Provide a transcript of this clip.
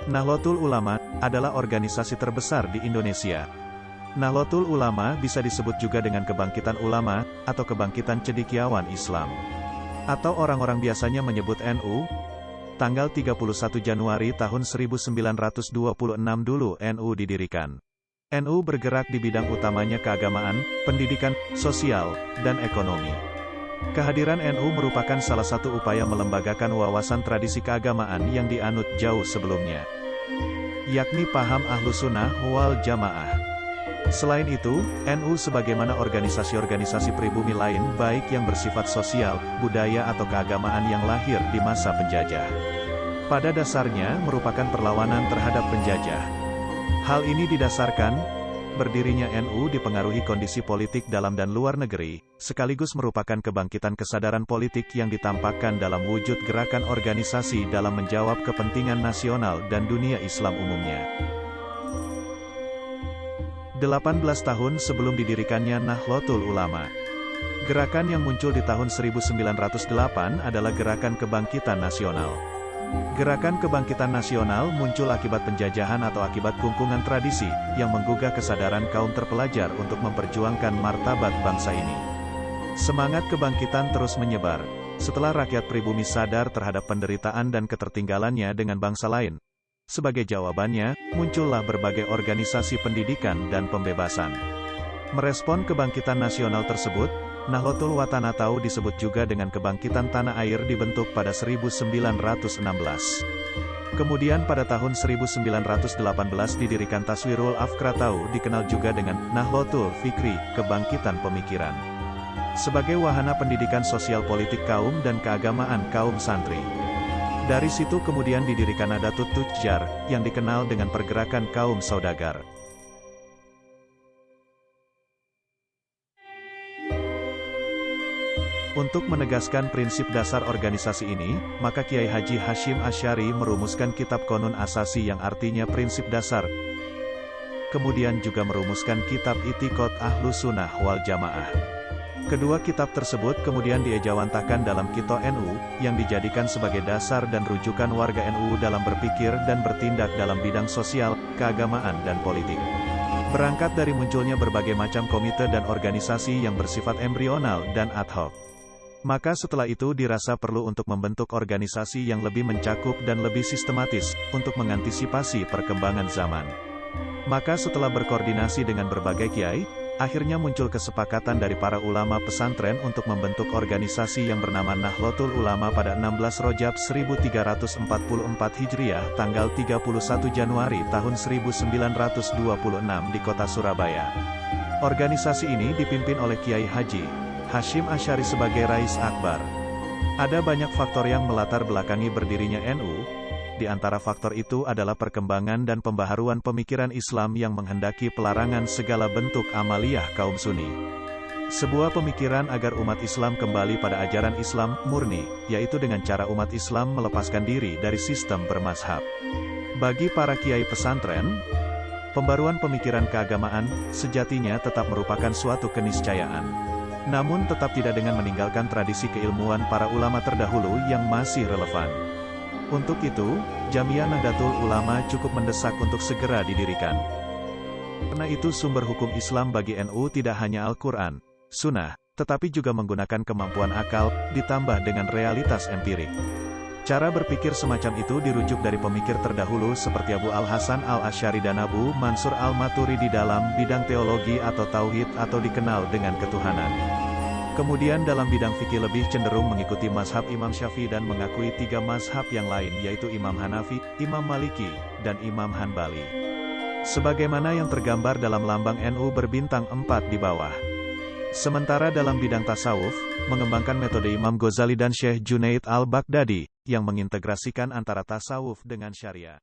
Nahdlatul Ulama adalah organisasi terbesar di Indonesia. Nahdlatul Ulama bisa disebut juga dengan kebangkitan ulama, atau kebangkitan cendekiawan Islam. Atau orang-orang biasanya menyebut NU. Tanggal 31 Januari tahun 1926 dulu NU didirikan. NU bergerak di bidang utamanya keagamaan, pendidikan, sosial, dan ekonomi. Kehadiran NU merupakan salah satu upaya melembagakan wawasan tradisi keagamaan yang dianut jauh sebelumnya, yakni paham Ahlussunnah wal Jamaah. Selain itu, NU sebagaimana organisasi-organisasi pribumi lain baik yang bersifat sosial, budaya atau keagamaan yang lahir di masa penjajah, pada dasarnya merupakan perlawanan terhadap penjajah. Hal ini didasarkan berdirinya NU dipengaruhi kondisi politik dalam dan luar negeri, sekaligus merupakan kebangkitan kesadaran politik yang ditampakkan dalam wujud gerakan organisasi dalam menjawab kepentingan nasional dan dunia Islam umumnya. 18 tahun sebelum didirikannya Nahdlatul Ulama, gerakan yang muncul di tahun 1908 adalah Gerakan Kebangkitan Nasional. Gerakan kebangkitan nasional muncul akibat penjajahan atau akibat kungkungan tradisi, yang menggugah kesadaran kaum terpelajar untuk memperjuangkan martabat bangsa ini. Semangat kebangkitan terus menyebar, setelah rakyat pribumi sadar terhadap penderitaan dan ketertinggalannya dengan bangsa lain. Sebagai jawabannya, muncullah berbagai organisasi pendidikan dan pembebasan. Merespon kebangkitan nasional tersebut, Nahdlatul Wathan atau disebut juga dengan Kebangkitan Tanah Air dibentuk pada 1916. Kemudian pada tahun 1918 didirikan Taswirul Afkar atau dikenal juga dengan Nahdlatul Fikri, Kebangkitan Pemikiran, sebagai wahana pendidikan sosial politik kaum dan keagamaan kaum santri. Dari situ kemudian didirikan Nahdlatul Tujjar, yang dikenal dengan pergerakan kaum saudagar. Untuk menegaskan prinsip dasar organisasi ini, maka Kiai Haji Hasyim Asy'ari merumuskan Kitab Qonun Asasi yang artinya prinsip dasar. Kemudian juga merumuskan Kitab I'tiqad Ahlussunnah wal Jamaah. Kedua kitab tersebut kemudian diejawantahkan dalam Kito NU, yang dijadikan sebagai dasar dan rujukan warga NU dalam berpikir dan bertindak dalam bidang sosial, keagamaan dan politik. Berangkat dari munculnya berbagai macam komite dan organisasi yang bersifat embrional dan ad hoc, maka setelah itu dirasa perlu untuk membentuk organisasi yang lebih mencakup dan lebih sistematis, untuk mengantisipasi perkembangan zaman. Maka setelah berkoordinasi dengan berbagai kiai, akhirnya muncul kesepakatan dari para ulama pesantren untuk membentuk organisasi yang bernama Nahdlatul Ulama pada 16 Rajab 1344 Hijriah, tanggal 31 Januari tahun 1926 di kota Surabaya. Organisasi ini dipimpin oleh Kiai Haji Hasyim Asy'ari sebagai Rais Akbar. Ada banyak faktor yang melatar belakangi berdirinya NU. Di antara faktor itu adalah perkembangan dan pembaharuan pemikiran Islam yang menghendaki pelarangan segala bentuk amaliyah kaum Sunni. Sebuah pemikiran agar umat Islam kembali pada ajaran Islam murni, yaitu dengan cara umat Islam melepaskan diri dari sistem bermazhab. Bagi para kiai pesantren, pembaruan pemikiran keagamaan sejatinya tetap merupakan suatu keniscayaan. Namun tetap tidak dengan meninggalkan tradisi keilmuan para ulama terdahulu yang masih relevan. Untuk itu, Jamiah Nahdlatul Ulama cukup mendesak untuk segera didirikan. Karena itu sumber hukum Islam bagi NU tidak hanya Al-Quran, Sunnah, tetapi juga menggunakan kemampuan akal, ditambah dengan realitas empirik. Cara berpikir semacam itu dirujuk dari pemikir terdahulu seperti Abu Al-Hasan Al-Asy'ari dan Abu Mansur Al-Maturidi dalam bidang teologi atau tauhid atau dikenal dengan ketuhanan. Kemudian dalam bidang fikih lebih cenderung mengikuti mazhab Imam Syafi'i dan mengakui 3 mazhab yang lain yaitu Imam Hanafi, Imam Maliki, dan Imam Hanbali. Sebagaimana yang tergambar dalam lambang NU berbintang 4 di bawah. Sementara dalam bidang tasawuf, mengembangkan metode Imam Ghazali dan Syekh Junaid Al-Baghdadi, yang mengintegrasikan antara tasawuf dengan syariah.